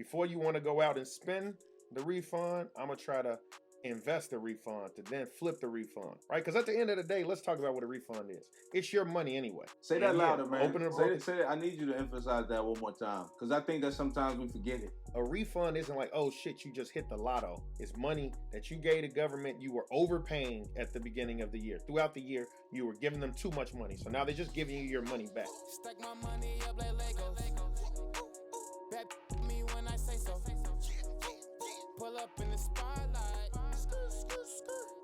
Before you want to go out and spend the refund, I'm gonna try to invest the refund to then flip the refund, right? Because at the end of the day, let's talk about what a refund is. It's your money anyway. Say that And yeah, louder, man. open a Say broker. that. Say that. I need you to emphasize that one more time, because I think that sometimes we forget it. A refund isn't like, oh shit, you just hit the lotto. It's money that you gave the government. You were overpaying at the beginning of the year. Throughout the year, you were giving them too much money. So now they're just giving you your money back. Stack my money up like Legos. Bet me when I say so. Pull up in the spotlight.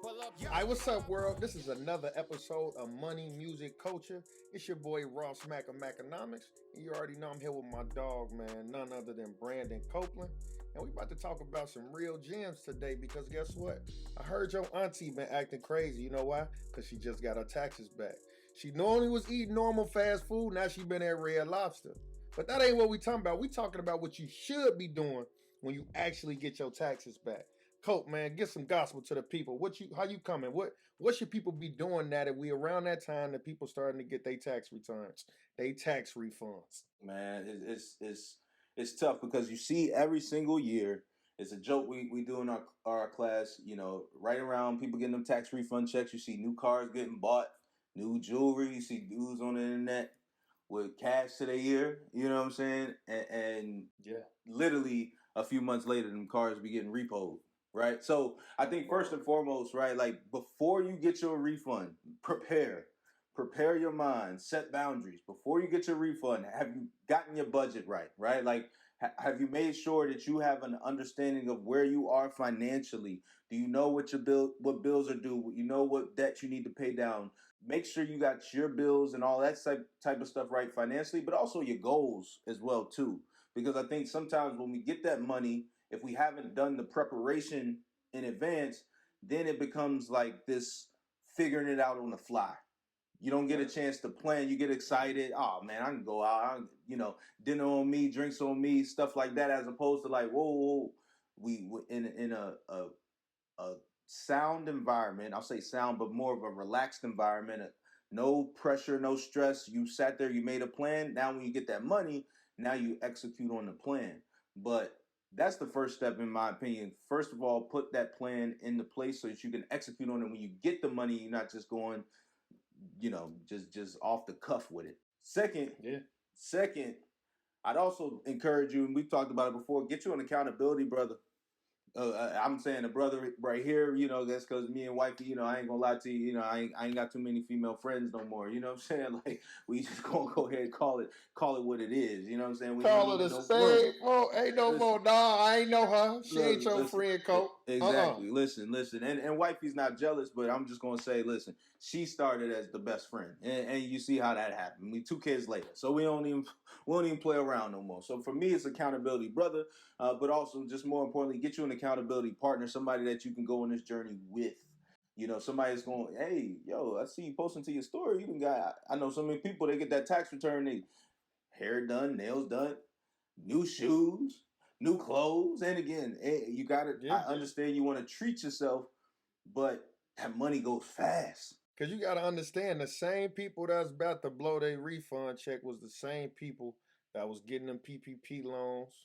Pull up. Hi, what's up, world? This is another episode of Money, Music, Culture. It's your boy Ross Mac of Maconomics. And you already know I'm here with my dog, man, none other than Brandon Copeland. And we about to talk about some real gems today because guess what? I heard your auntie been acting crazy. You know why? Because she just got her taxes back. She normally was eating normal fast food. Now she been at Red Lobster. But that ain't what we talking about. We talking about what you should be doing when you actually get your taxes back. Cope, man, get some gospel to the people. How you coming? What should people be doing now that we around that time that people starting to get their tax returns, they tax refunds? Man, it's tough because you see every single year. It's a joke we do in our class. You know, right around people getting them tax refund checks. You see new cars getting bought, new jewelry. You see dudes on the internet with cash to their ear. You know what I'm saying? And Yeah, literally a few months later, them cars be getting repoed. Right. So I think first and foremost, right, like before you get your refund, prepare your mind, set boundaries. Before you get your refund, have you gotten your budget right? Right. Like, have you made sure that you have an understanding of where you are financially? Do you know what what bills are due? You know what debt you need to pay down? Make sure you got your bills and all that type of stuff right financially, but also your goals as well too. Because I think sometimes when we get that money, if we haven't done the preparation in advance, then it becomes like this figuring it out on the fly. You don't get a chance to plan. You get excited. Oh man, I can go out. Dinner on me, drinks on me, stuff like that. As opposed to like, whoa. We in a sound environment. I'll say sound, but more of a relaxed environment. No pressure, no stress. You sat there. You made a plan. Now when you get that money, now you execute on the plan. But that's the first step, in my opinion. First of all, put that plan into place so that you can execute on it. When you get the money, you're not just going, just off the cuff with it. Second, I'd also encourage you, and we've talked about it before, get you an accountability brother. I'm saying a brother right here, that's because me and wifey, I ain't gonna lie to you, I ain't got too many female friends no more. You know what I'm saying? Like, we just gonna go ahead and call it what it is. You know what I'm saying? We call don't it need a no spade. room. Oh, ain't no more. Nah, I ain't know her. She ain't your Listen, friend, Cope. exactly. Listen, and wifey's not jealous, but I'm just gonna say, listen, she started as the best friend, and you see how that happened. We 2 kids later, so we don't even play around no more. So for me, it's accountability, brother, but also just more importantly, get you an accountability partner, somebody that you can go on this journey with. Somebody's going, hey, yo, I see you posting to your story. You got, I know so many people, they get that tax return, they hair done, nails done, new shoes, new clothes. And again, you got to, I understand you want to treat yourself, but that money goes fast. Because you got to understand, the same people that's about to blow their refund check was the same people that was getting them PPP loans.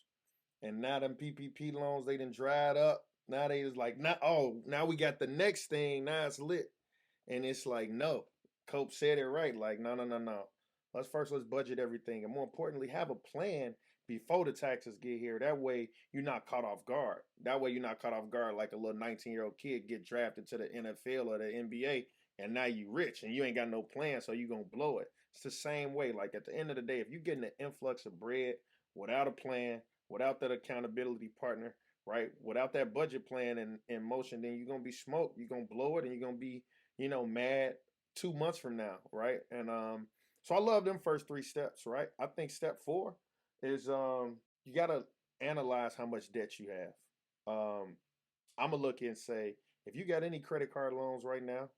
And now them PPP loans, they done dried up. Now they just like, now we got the next thing. Now it's lit. And it's like, no. Cope said it right. Like, no. Let's budget everything. And more importantly, have a plan before the taxes get here. That way you're not caught off guard. That way you're not caught off guard like a little 19-year-old kid get drafted to the NFL or the NBA and now you rich and you ain't got no plan, so you going to blow it. It's the same way. Like at the end of the day, if you're getting an influx of bread without a plan, without that accountability partner, right? Without that budget plan in motion, then you're going to be smoked. You're going to blow it and you're going to be, mad 2 months from now, right? And so I love them first 3 steps, right? I think step 4 is you got to analyze how much debt you have. I'm going to look and say, if you got any credit card loans right now,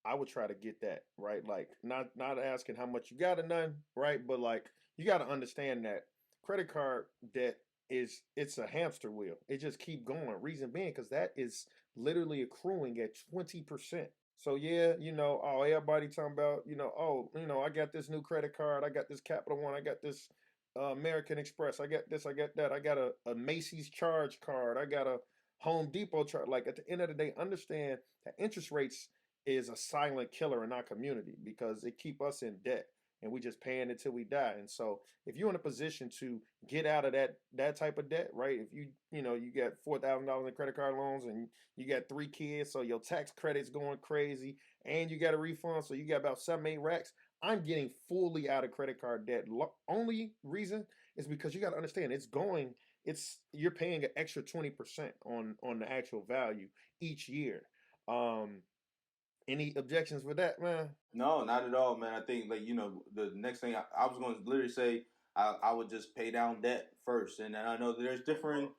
I would try to get that, right? Like not asking how much you got or none, right? But like you got to understand that credit card debt it's a hamster wheel. It just keep going. Reason being because that is literally accruing at 20%. So yeah, everybody talking about, I got this new credit card, I got this Capital One, I got this American Express. I got this. I got that. I got a Macy's charge card. I got a Home Depot charge. Like at the end of the day, understand that interest rates is a silent killer in our community because it keep us in debt and we just paying it till we die. And so if you're in a position to get out of that type of debt, right? If you got $4,000 in credit card loans and you got 3 kids, so your tax credit's going crazy, and you got a refund, so you got about 7-8 racks. I'm getting fully out of credit card debt. Only reason is because you got to understand you're paying an extra 20% on the actual value each year. Um, any objections with that, man? No, not at all, man. I think the next thing I was going to literally say, I would just pay down debt first, and I know there's different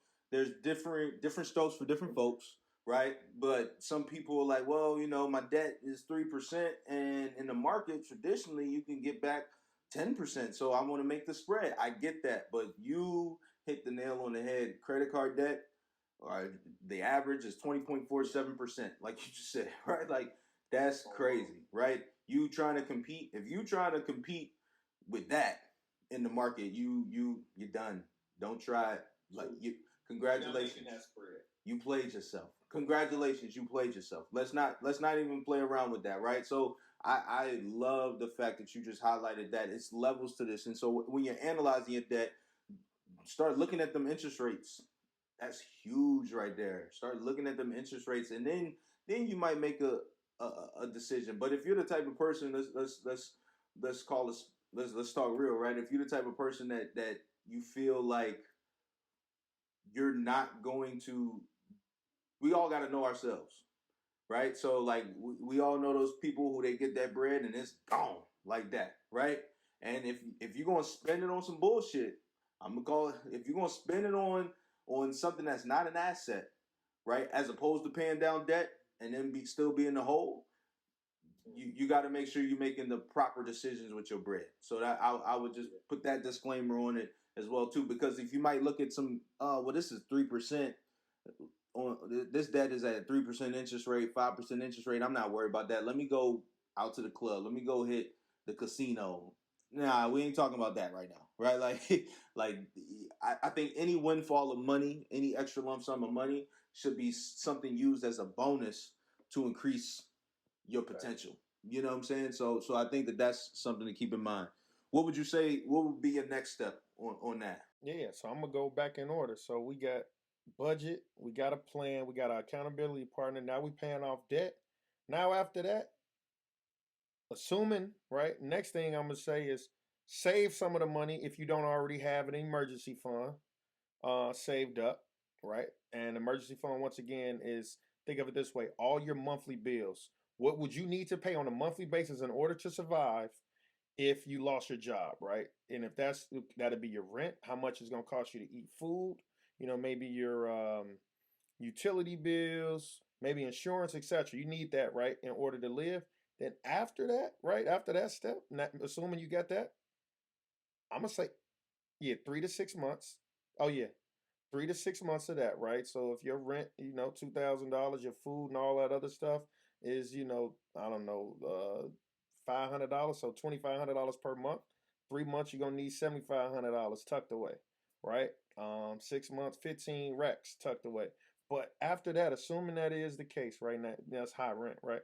strokes for different folks, right? But some people are like, well, my debt is 3%, and in the market traditionally you can get back 10%. So I want to make the spread. I get that, but you hit the nail on the head. Credit card debt, the average is 20.47%, like you just said, right? Like that's crazy, right? You trying to compete? If you trying to compete with that in the market, you're done. Don't try it. Like you, congratulations. You played yourself. Congratulations, you played yourself. Let's not even play around with that, right? So I love the fact that you just highlighted that it's levels to this. And so when you're analyzing your debt, start looking at them interest rates. That's huge right there. Start looking at them interest rates, and then you might make a decision. But if you're the type of person, let's talk real, right? If you're the type of person that you feel like you're not going to, we all got to know ourselves, right? So like we all know those people who they get that bread and it's gone like that, right? And if you're gonna spend it on some bullshit, I'm gonna call it. If you're gonna spend it on something that's not an asset, right? As opposed to paying down debt and then still be in the hole, you got to make sure you're making the proper decisions with your bread. So that I would just put that disclaimer on it as well too, because if you might look at some, this is 3%. On this debt is at 3% interest rate, 5% interest rate. I'm not worried about that. Let me go out to the club. Let me go hit the casino. Nah, we ain't talking about that right now, right? Like I think any windfall of money, any extra lump sum of money should be something used as a bonus to increase your potential. You know what I'm saying? So I think that's something to keep in mind. What would you say? What would be your next step on that? Yeah, so I'm gonna go back in order. So we got budget, we got a plan, we got our accountability partner. Now we paying off debt. Now after that, assuming, right? Next thing I'm gonna say is save some of the money if you don't already have an emergency fund saved up, right? And emergency fund once again is, think of it this way: all your monthly bills. What would you need to pay on a monthly basis in order to survive if you lost your job, right? And if that'll be your rent, how much it's gonna cost you to eat food, maybe your utility bills, maybe insurance, etc. You need that, right, in order to live. Then after that, right, after that step, assuming you got that, I'm gonna say, yeah, 3 to 6 months. Oh yeah, 3 to 6 months of that, right? So if your rent, $2,000, your food and all that other stuff is, I don't know, $500, so $2,500 per month. 3 months, you're gonna need $7,500 tucked away, right? 6 months, 15 racks tucked away. But after that, assuming that is the case, right now, that's high rent, right?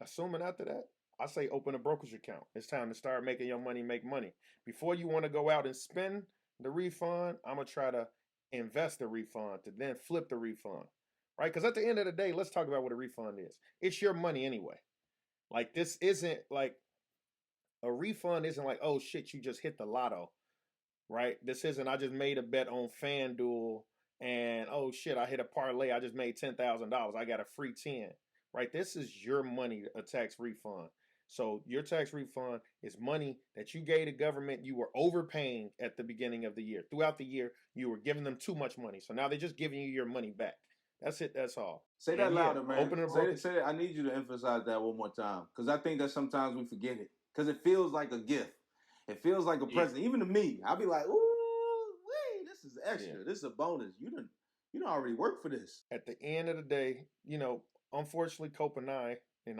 Assuming after that, I say open a brokerage account. It's time to start making your money make money. Before you want to go out and spend the refund, I'm gonna try to invest the refund to then flip the refund, right? Because at the end of the day, let's talk about what a refund is. It's your money anyway. Like this isn't like a refund isn't like, oh shit, you just hit the lotto, right? This isn't, I just made a bet on FanDuel and oh shit, I hit a parlay, I just made $10,000. I got a free 10, right? This is your money, a tax refund. So your tax refund is money that you gave the government. You were overpaying at the beginning of the year. Throughout the year, you were giving them too much money. So now they're just giving you your money back. That's it. That's all. Say that And louder, man. open a Say that. I need you to emphasize that one more time, because I think that sometimes we forget it, because it feels like a gift. It feels like a present. Even to me, I'll be like, ooh, wait, this is extra. This is a bonus. You don't already work for this. At the end of the day, unfortunately, Cope and I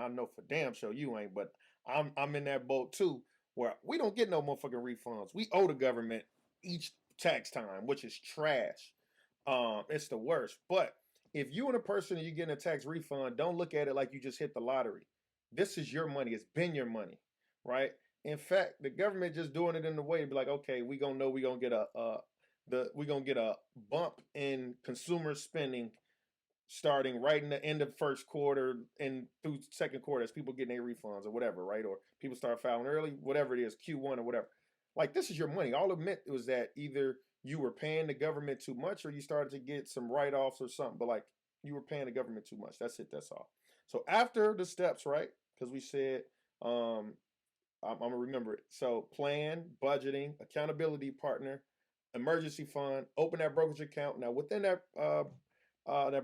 know for damn sure you ain't, but I'm in that boat too. where we don't get no motherfucking refunds. We owe the government each tax time, which is trash. It's the worst. But if you and a person and you're getting a tax refund, don't look at it like you just hit the lottery. This is your money. It's been your money, right? In fact, the government just doing it in the way to be like, okay, we gonna know we gonna get a bump in consumer spending starting right in the end of first quarter and through second quarter as people getting their refunds or whatever, right? Or people start filing early, whatever it is, Q1 or whatever. Like this is your money. All it meant was that either you were paying the government too much or you started to get some write-offs or something, but like you were paying the government too much. That's it. That's all. So after the steps, right? Because we said I'm gonna remember it. So plan, budgeting, accountability partner, emergency fund, open that brokerage account. Now within that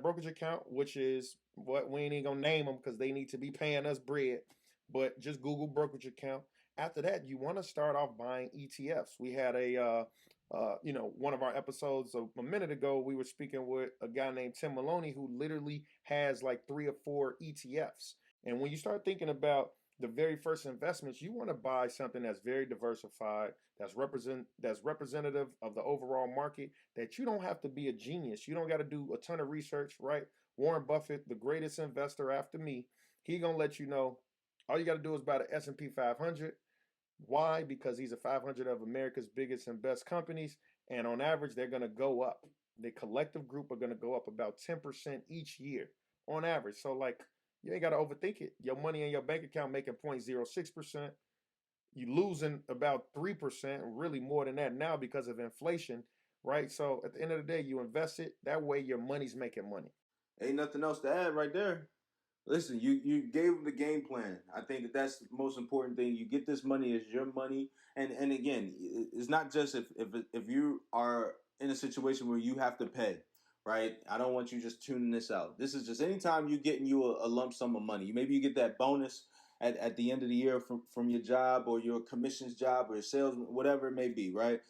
brokerage account, which is what we ain't even gonna name them because they need to be paying us bread, but just Google brokerage account. After that, you want to start off buying ETFs. We had one of our episodes a minute ago. We were speaking with a guy named Tim Maloney who literally has like 3 or 4 ETFs. And when you start thinking about the very first investments, you want to buy something that's very diversified, that's representative of the overall market, that you don't have to be a genius. You don't got to do a ton of research, right? Warren Buffett, the greatest investor after me, he going to let you know all you got to do is buy the S&P 500. Why? Because he's a 500 of America's biggest and best companies, and on average, they're going to go up. The collective group are going to go up about 10% each year on average. So like, you ain't got to overthink it. Your money in your bank account making 0.06%. You losing about 3%, really more than that now because of inflation, right? So at the end of the day, you invest it. That way your money's making money. Ain't nothing else to add right there. Listen, you gave them the game plan. I think that's the most important thing. You get this money as your money, and again, it's not just if you are in a situation where you have to pay, right? I don't want you just tuning this out. This is just anytime you getting you a lump sum of money. Maybe you get that bonus at the end of the year from your job or your commissions job or your sales, whatever it may be, right?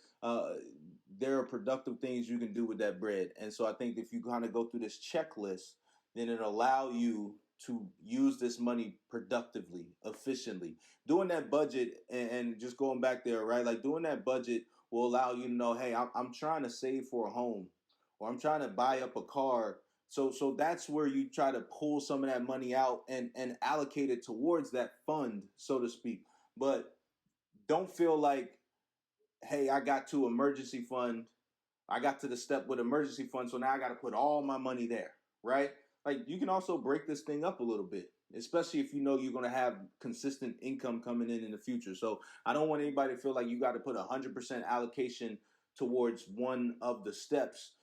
There are productive things you can do with that bread, and so I think if you kind of go through this checklist, then it'll allow you to use this money productively, efficiently. Doing that budget and just going back there, right? Like doing that budget will allow you to know, hey, I'm trying to save for a home, or I'm trying to buy up a car. So that's where you try to pull some of that money out and allocate it towards that fund, so to speak. But don't feel like, hey, I got to emergency fund. I got to the step with emergency fund, so now I got to put all my money there, right? Like you can also break this thing up a little bit, especially if you know you're going to have consistent income coming in the future. So I don't want anybody to feel like you got to put 100% allocation towards one of the steps.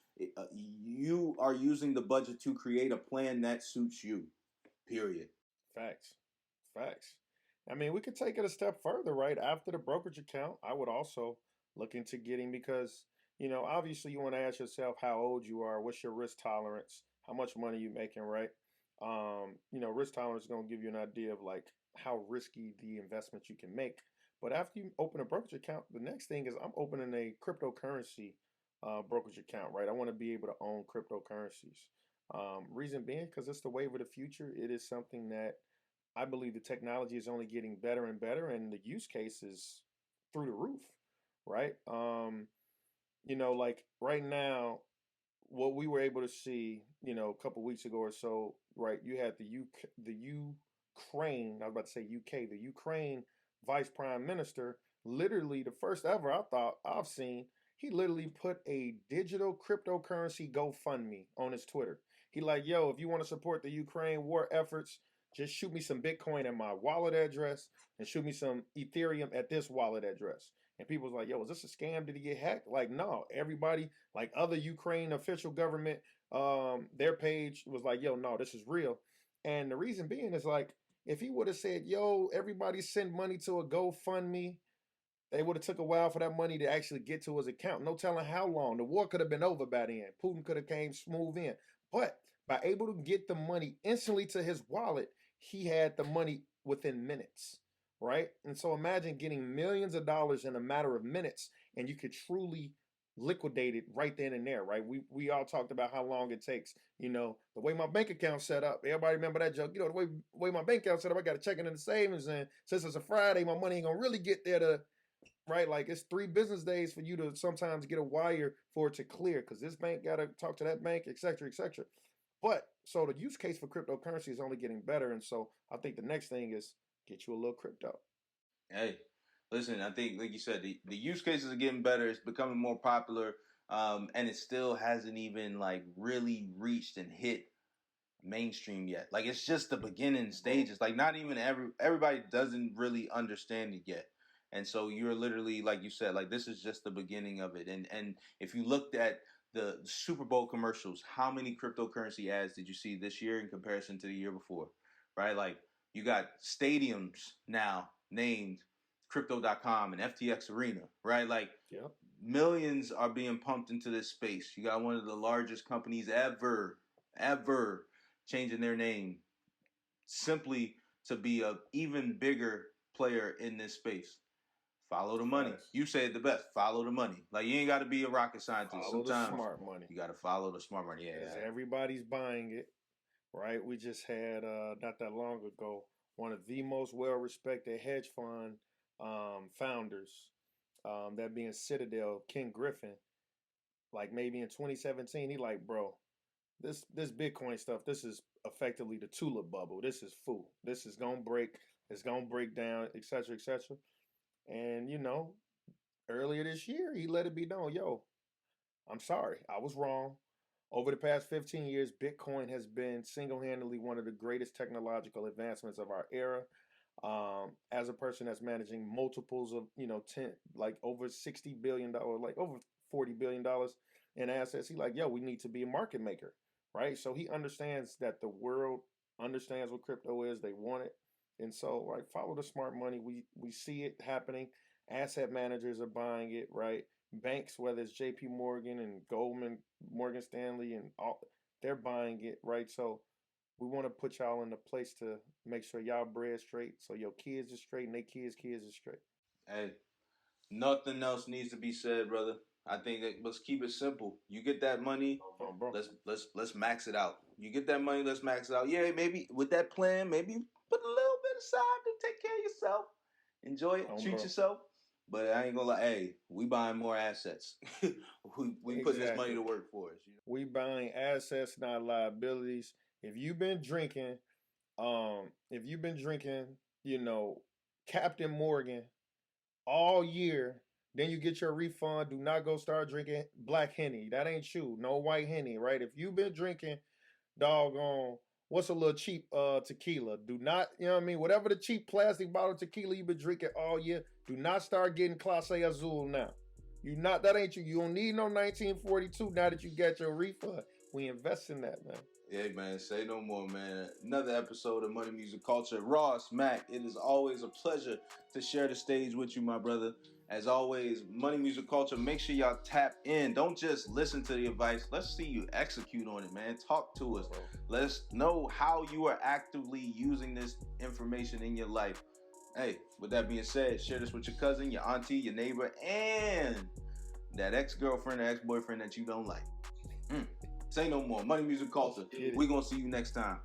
You are using the budget to create a plan that suits you, period. Facts. Facts. I mean, we could take it a step further, right? After the brokerage account, I would also look into getting because, obviously you want to ask yourself how old you are, what's your risk tolerance, how much money you making, right? Risk tolerance is going to give you an idea of like how risky the investments you can make. But after you open a brokerage account, the next thing is I'm opening a cryptocurrency brokerage account, right? I want to be able to own cryptocurrencies. Reason being, because it's the wave of the future. It is something that I believe the technology is only getting better and better, and the use case is through the roof, right? Like right now, what we were able to see, a couple weeks ago or so, right? You had the Ukraine. I was about to say UK, the Ukraine Vice Prime Minister, literally the first ever I thought I've seen. He literally put a digital cryptocurrency GoFundMe on his Twitter. He like, yo, if you want to support the Ukraine war efforts, just shoot me some Bitcoin at my wallet address and shoot me some Ethereum at this wallet address. And people was like, yo, is this a scam? Did he get hacked? Like, no. Everybody, like other Ukraine official government, their page was like, yo, no, this is real. And the reason being is like, if he would have said, yo, everybody send money to a GoFundMe, they would have took a while for that money to actually get to his account. No telling how long. The war could have been over by then. Putin could have came smooth in. But by able to get the money instantly to his wallet, he had the money within minutes, right? And so imagine getting millions of dollars in a matter of minutes, and you could truly liquidated right then and there, right? We all talked about how long it takes. You know, the way my bank account set up. Everybody remember that joke? You know, the way my bank account set up, I got to check it in the savings, and since it's a Friday, my money ain't gonna really get there to right. Like it's 3 business days for you to sometimes get a wire for it to clear because this bank got to talk to that bank, et cetera, et cetera. But so the use case for cryptocurrency is only getting better, and so I think the next thing is get you a little crypto. Hey, listen, I think, like you said, the use cases are getting better. It's becoming more popular, and it still hasn't even like really reached and hit mainstream yet. Like it's just the beginning stages. Like not even everybody doesn't really understand it yet. And so you're literally, like you said, like this is just the beginning of it. And if you looked at the Super Bowl commercials, how many cryptocurrency ads did you see this year in comparison to the year before? Right? Like you got stadiums now named Crypto.com and FTX Arena, right? Like Yep. millions are being pumped into this space. You got one of the largest companies ever changing their name simply to be a even bigger player in this space. Follow the money. Yes. You said the best. Follow the money. Like you ain't got to be a rocket scientist. Follow Sometimes the smart money. you got to follow the smart money. Yeah, Because everybody's buying it, right? We just had not that long ago one of the most well-respected hedge fund founders, that being Citadel, Ken Griffin. Like maybe in 2017, he like, bro, this Bitcoin stuff, this is effectively the tulip bubble. This is fool. This is gonna break. It's gonna break down, et cetera, et cetera. And you know, earlier this year, he let it be known, yo, I'm sorry, I was wrong. Over the past 15 years, Bitcoin has been single-handedly one of the greatest technological advancements of our era. As a person that's managing multiples of, 10, like over $60 billion, like over $40 billion in assets, he like, yo, we need to be a market maker, right? So he understands that the world understands what crypto is. They want it. And so, like, follow the smart money. We see it happening. Asset managers are buying it, right? Banks, whether it's JP Morgan and Goldman, Morgan Stanley, and all, they're buying it, right? So we want to put y'all in a place to make sure y'all bread straight, so your kids are straight and their kids are straight. Hey, nothing else needs to be said, brother. I think that let's keep it simple. You get that money, Bro. let's max it out. You get that money, let's max it out. Yeah, maybe with that plan, maybe put a little bit aside to take care of yourself. Enjoy it, treat yourself. But I ain't gonna lie, hey, we buying more assets. we putting this money to work for us. You know? We buying assets, not liabilities. If you've been drinking, Captain Morgan all year, then you get your refund. Do not go start drinking black Henny. That ain't you. No white Henny, right? If you've been drinking, doggone, what's a little cheap tequila? Do not, you know what I mean? Whatever the cheap plastic bottle of tequila you've been drinking all year, do not start getting Clase Azul now. That ain't you. You don't need no 1942 now that you got your refund. We invest in that, man. Yeah, man. Say no more, man. Another episode of Money Music Culture. Ross, Mac, it is always a pleasure to share the stage with you, my brother. As always, Money Music Culture, make sure y'all tap in. Don't just listen to the advice. Let's see you execute on it, man. Talk to us. Let us know how you are actively using this information in your life. Hey, with that being said, share this with your cousin, your auntie, your neighbor, and that ex-girlfriend or ex-boyfriend that you don't like. Say no more. Money Music Culture. We're going to see you next time.